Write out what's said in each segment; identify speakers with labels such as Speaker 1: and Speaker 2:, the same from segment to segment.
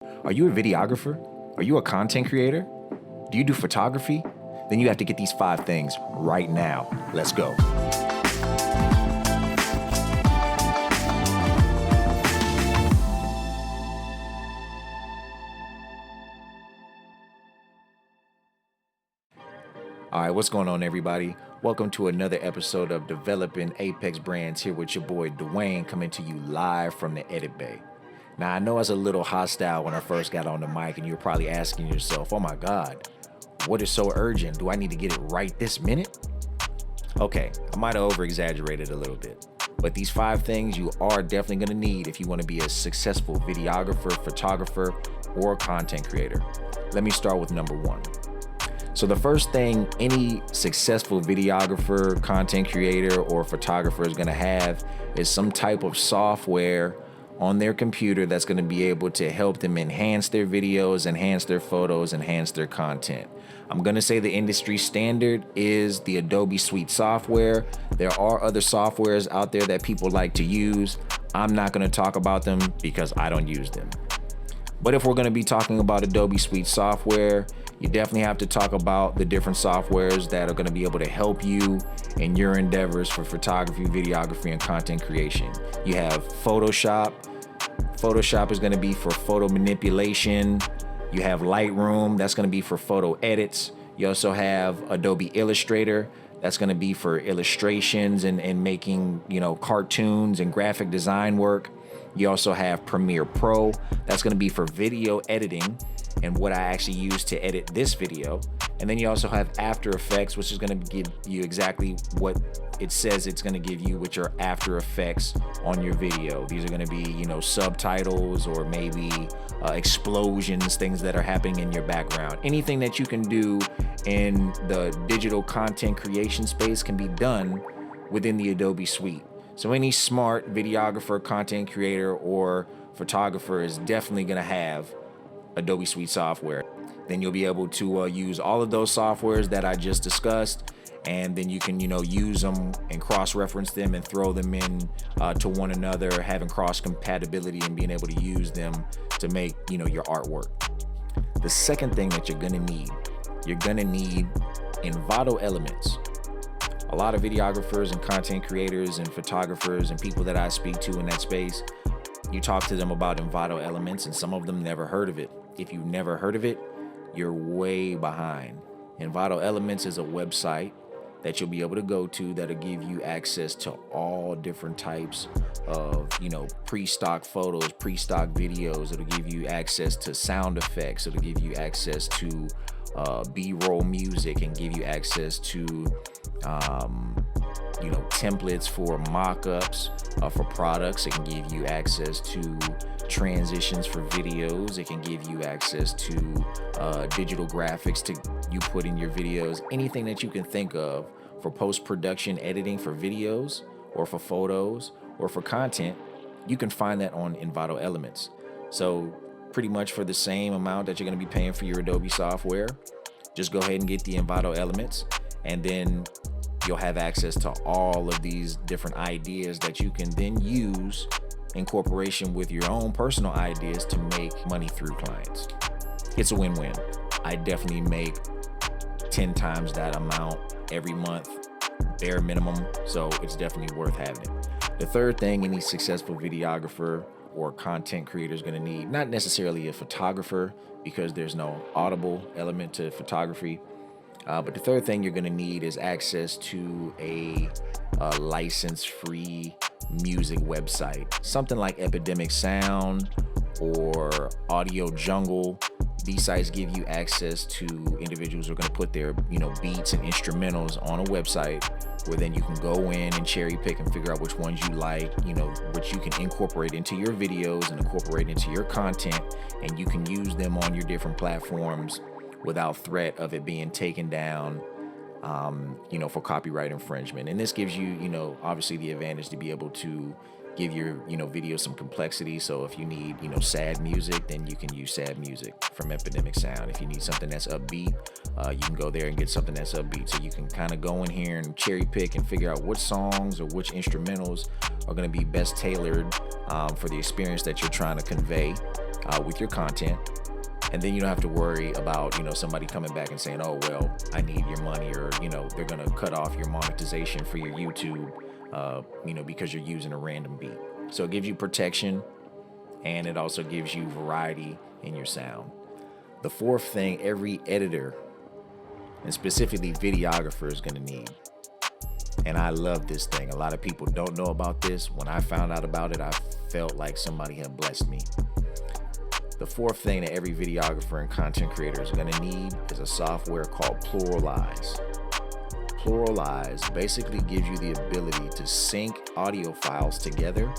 Speaker 1: Are you a videographer? Are you a content creator? Do you do photography? Then you have to get these 5 things right now. Let's go. All right, what's going on, everybody? Welcome to another episode of Developing Apex Brands, here with your boy Dwayne, coming to you live from the Edit Bay. Now, I know I was a little hostile when I first got on the mic, and you're probably asking yourself, oh my God, what is so urgent? Do I need to get it right this minute? Okay, I might have over-exaggerated a little bit, but these 5 things you are definitely gonna need if you wanna be a successful videographer, photographer, or content creator. Let me start with number 1. So the first thing any successful videographer, content creator, or photographer is gonna have is some type of software on their computer that's gonna be able to help them enhance their videos, enhance their photos, enhance their content. I'm gonna say the industry standard is the Adobe Suite software. There are other softwares out there that people like to use. I'm not gonna talk about them because I don't use them. But if we're gonna be talking about Adobe Suite software, you definitely have to talk about the different softwares that are gonna be able to help you in your endeavors for photography, videography, and content creation. You have Photoshop. Photoshop is gonna be for photo manipulation. You have Lightroom, that's gonna be for photo edits. You also have Adobe Illustrator, that's gonna be for illustrations and making, cartoons and graphic design work. You also have Premiere Pro, that's gonna be for video editing and what I actually use to edit this video. And then you also have After Effects, which is gonna give you exactly what it says it's gonna give you, which are After Effects on your video. These are gonna be, subtitles or maybe explosions, things that are happening in your background. Anything that you can do in the digital content creation space can be done within the Adobe Suite. So any smart videographer, content creator, or photographer is definitely gonna have Adobe Suite software. Then you'll be able to use all of those softwares that I just discussed, and then you can use them and cross-reference them and throw them in to one another, having cross-compatibility and being able to use them to make your artwork. The second thing that you're gonna need Envato Elements. A lot of videographers and content creators and photographers and people that I speak to in that space, you talk to them about Envato Elements, and some of them never heard of it. If you've never heard of it, you're way behind. Envato Elements is a website that you'll be able to go to that'll give you access to all different types of, pre-stock photos, pre-stock videos. It'll give you access to sound effects. It'll give you access to B-roll music, and give you access to templates for mock-ups for products. It can give you access to transitions for videos. It can give you access to digital graphics to you put in your videos. Anything that you can think of for post-production editing for videos or for photos or for content, you can find that on Envato Elements. So pretty much for the same amount that you're going to be paying for your Adobe software, just go ahead and get the Envato Elements, and then you'll have access to all of these different ideas that you can then use in corporation with your own personal ideas to make money through clients. It's a win-win. I definitely make 10 times that amount every month, bare minimum, so it's definitely worth having it. The third thing any successful videographer or content creator is gonna need, not necessarily a photographer because there's no audible element to photography, but the third thing you're gonna need is access to a license-free music website. Something like Epidemic Sound or Audio Jungle. These sites give you access to individuals who are gonna put their beats and instrumentals on a website where then you can go in and cherry pick and figure out which ones you like, which you can incorporate into your videos and incorporate into your content, and you can use them on your different platforms without threat of it being taken down, for copyright infringement. And this gives you, obviously the advantage to be able to give your, video some complexity. So if you need, sad music, then you can use sad music from Epidemic Sound. If you need something that's upbeat, you can go there and get something that's upbeat. So you can kind of go in here and cherry pick and figure out which songs or which instrumentals are going to be best tailored for the experience that you're trying to convey. with your content. And then you don't have to worry about, somebody coming back and saying, oh, well, I need your money, or, they're going to cut off your monetization for your YouTube, because you're using a random beat. So it gives you protection, and it also gives you variety in your sound. The fourth thing every editor, and specifically videographer, is going to need, and I love this thing. A lot of people don't know about this. When I found out about it, I felt like somebody had blessed me. The fourth thing that every videographer and content creator is going to need is a software called Pluralize. Pluralize basically gives you the ability to sync audio files together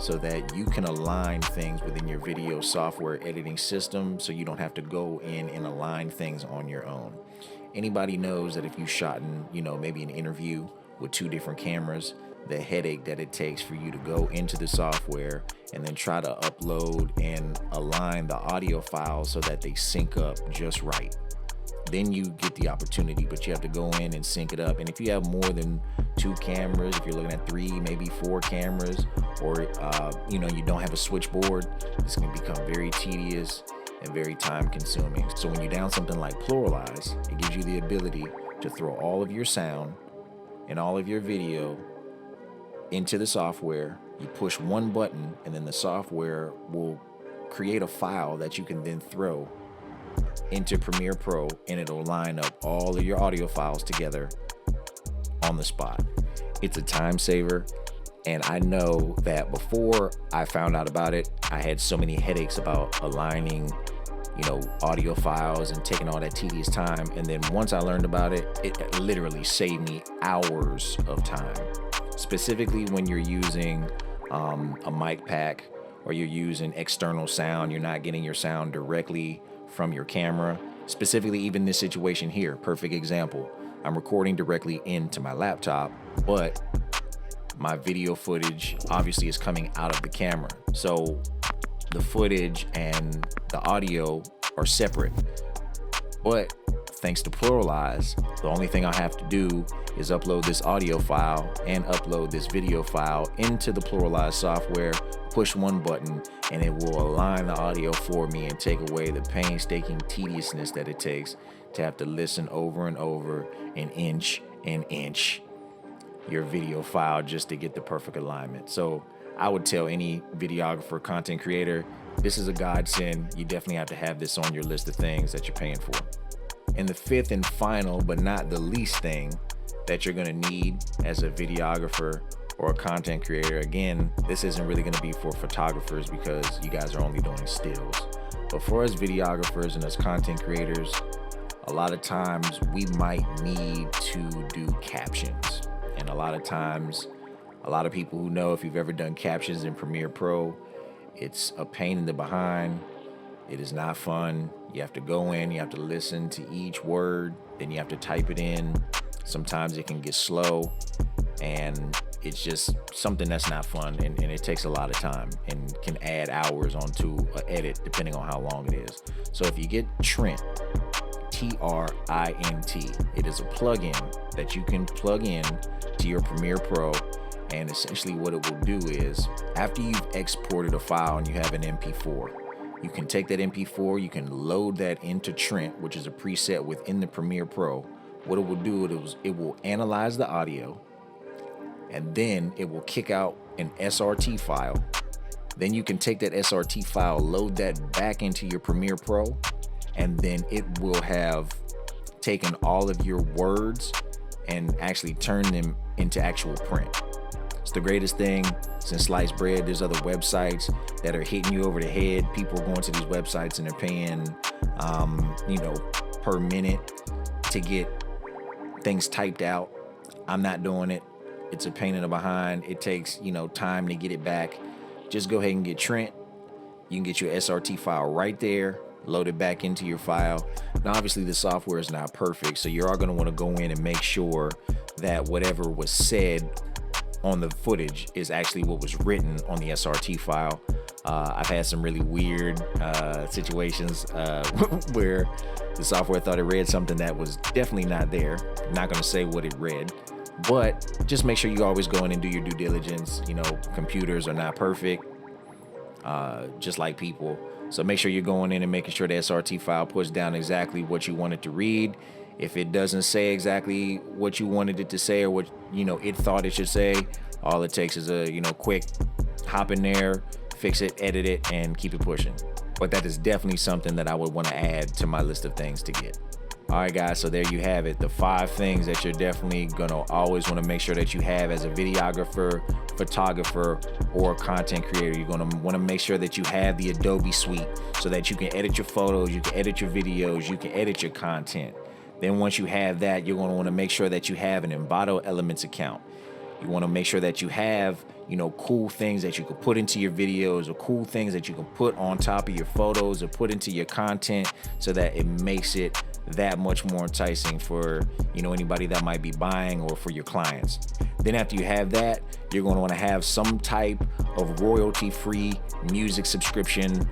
Speaker 1: so that you can align things within your video software editing system, so you don't have to go in and align things on your own. Anybody knows that if you shot maybe an interview with two different cameras, the headache that it takes for you to go into the software and then try to upload and align the audio files so that they sync up just right. Then you get the opportunity, but you have to go in and sync it up. And if you have more than two cameras, if you're looking at 3, maybe 4 cameras, or you don't have a switchboard, it's going to become very tedious and very time consuming. So when you down something like Pluralize, it gives you the ability to throw all of your sound and all of your video into the software. You push one button, and then the software will create a file that you can then throw into Premiere Pro, and it'll line up all of your audio files together on the spot. It's a time saver, and I know that before I found out about it, I had so many headaches about aligning audio files and taking all that tedious time. And then once I learned about it, it literally saved me hours of time. Specifically when you're using a mic pack, or you're using external sound, you're not getting your sound directly from your camera. Specifically, even this situation here, perfect example. I'm recording directly into my laptop, but my video footage obviously is coming out of the camera. So the footage and the audio are separate. But thanks to Pluralize, the only thing I have to do is upload this audio file and upload this video file into the Pluralize software, push one button, and it will align the audio for me and take away the painstaking tediousness that it takes to have to listen over and over and inch your video file just to get the perfect alignment. So I would tell any videographer, content creator, this is a godsend. You definitely have to have this on your list of things that you're paying for. And the fifth and final, but not the least thing that you're going to need as a videographer or a content creator, again, this isn't really going to be for photographers because you guys are only doing stills. But for us videographers and us content creators, a lot of times we might need to do captions. And a lot of times, a lot of people who know, if you've ever done captions in Premiere Pro, it's a pain in the behind. It is not fun. You have to go in, you have to listen to each word, then you have to type it in. Sometimes it can get slow, and it's just something that's not fun, and it takes a lot of time and can add hours onto an edit depending on how long it is. So if you get Trint, T-R-I-N-T, it is a plugin that you can plug in to your Premiere Pro. And essentially what it will do is, after you've exported a file and you have an MP4, you can take that MP4, you can load that into Trint, which is a preset within the Premiere Pro. What it will do is it will analyze the audio, and then it will kick out an SRT file. Then you can take that SRT file, load that back into your Premiere Pro, and then it will have taken all of your words and actually turned them into actual print. It's the greatest thing since sliced bread. There's other websites that are hitting you over the head. People are going to these websites and they're paying, per minute to get things typed out. I'm not doing it. It's a pain in the behind. It takes, time to get it back. Just go ahead and get Trint. You can get your SRT file right there, load it back into your file. Now, obviously the software is not perfect, so you are going to want to go in and make sure that whatever was said on the footage is actually what was written on the SRT file. I've had some really weird situations where the software thought it read something that was definitely not there. I'm not going to say what it read, but just make sure you always go in and do your due diligence. Computers are not perfect, just like people. So make sure you're going in and making sure the SRT file puts down exactly what you want it to read. If it doesn't say exactly what you wanted it to say or what it thought it should say, all it takes is a quick hop in there, fix it, edit it, and keep it pushing. But that is definitely something that I would want to add to my list of things to get. All right, guys, so there you have it. The 5 things that you're definitely gonna always want to make sure that you have as a videographer, photographer, or content creator. You're gonna want to make sure that you have the Adobe suite so that you can edit your photos, you can edit your videos, you can edit your content. Then once you have that, you're gonna want to make sure that you have an Envato Elements account. You want to make sure that you have, cool things that you can put into your videos or cool things that you can put on top of your photos or put into your content so that it makes it that much more enticing for, anybody that might be buying or for your clients. Then after you have that, you're going to want to have some type of royalty-free music subscription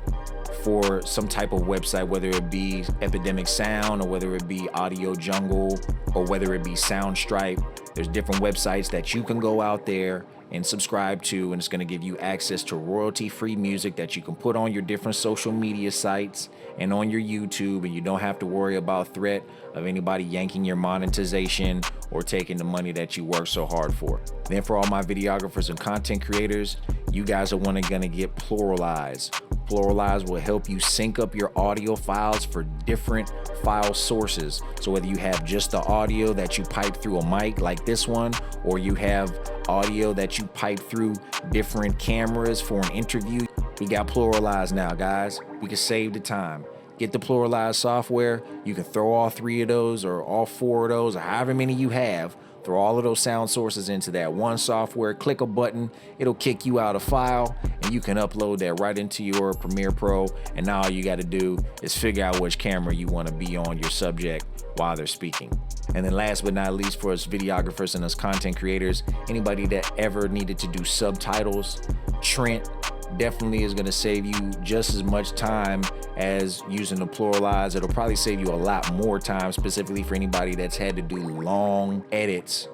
Speaker 1: for some type of website, whether it be Epidemic Sound or whether it be Audio Jungle or whether it be Soundstripe. There's different websites that you can go out there and subscribe to, and it's going to give you access to royalty-free music that you can put on your different social media sites and on your YouTube, and you don't have to worry about threat of anybody yanking your monetization or taking the money that you work so hard for. Then for all my videographers and content creators, you guys are going to get Pluralize. Pluralize will help you sync up your audio files for different file sources. So whether you have just the audio that you pipe through a mic like this one, or you have audio that you pipe through different cameras for an interview, we got Pluralize now, guys. We can save the time. Get the Pluralize software. You can throw all 3 of those or all 4 of those or however many you have. Throw all of those sound sources into that one software, click a button, it'll kick you out a file, and you can upload that right into your Premiere Pro. And now all you got to do is figure out which camera you want to be on your subject while they're speaking. And then last but not least, for us videographers and us content creators, anybody that ever needed to do subtitles, Trent definitely is going to save you just as much time as using the Pluralize. It'll probably save you a lot more time, specifically for anybody that's had to do long edits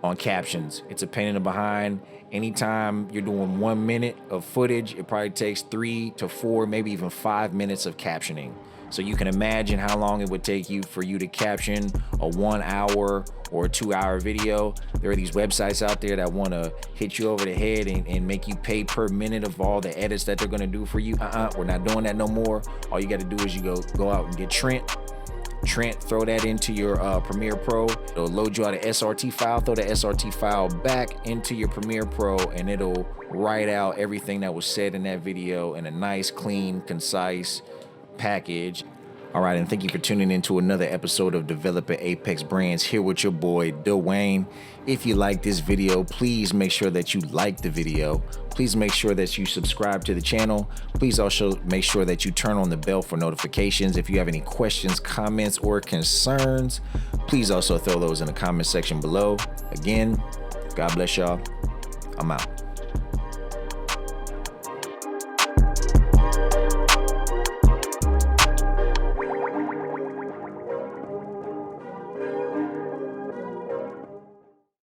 Speaker 1: on captions. It's a pain in the behind. Anytime you're doing 1 minute of footage, it probably takes 3 to 4, maybe even 5 minutes of captioning. So you can imagine how long it would take you for you to caption a 1 hour or a 2 hour video. There are these websites out there that want to hit you over the head and make you pay per minute of all the edits that they're going to do for you. We're not doing that no more. All you got to do is you go out and get Trent, throw that into your Premiere Pro. It'll load you out an SRT file, throw the SRT file back into your Premiere Pro, and it'll write out everything that was said in that video in a nice, clean, concise package. All right, and thank you for tuning in to another episode of Developing Apex Brands here with your boy Dwayne. If you like this video, please make sure that you like the video. Please make sure that you subscribe to the channel. Please also make sure that you turn on the bell for notifications. If you have any questions, comments, or concerns, please also throw those in the comment section below. Again, God bless y'all. I'm out.